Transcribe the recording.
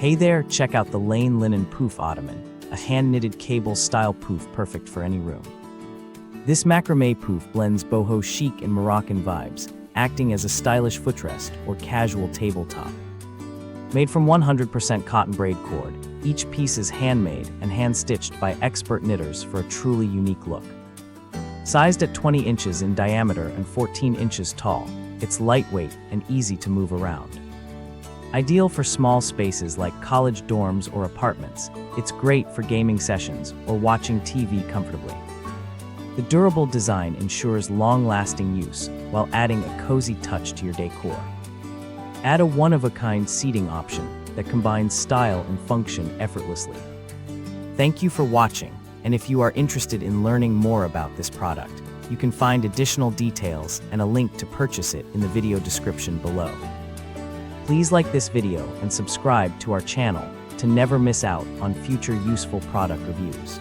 Hey there, check out the Lane Linen Pouf Ottoman, a hand-knitted cable-style pouf perfect for any room. This macrame pouf blends boho chic and Moroccan vibes, acting as a stylish footrest or casual tabletop. Made from 100% cotton braid cord, each piece is handmade and hand-stitched by expert knitters for a truly unique look. Sized at 20 inches in diameter and 14 inches tall, it's lightweight and easy to move around. Ideal for small spaces like college dorms or apartments, it's great for gaming sessions or watching TV comfortably. The durable design ensures long-lasting use while adding a cozy touch to your decor. Add a one-of-a-kind seating option that combines style and function effortlessly. Thank you for watching, and if you are interested in learning more about this product, you can find additional details and a link to purchase it in the video description below. Please like this video and subscribe to our channel to never miss out on future useful product reviews.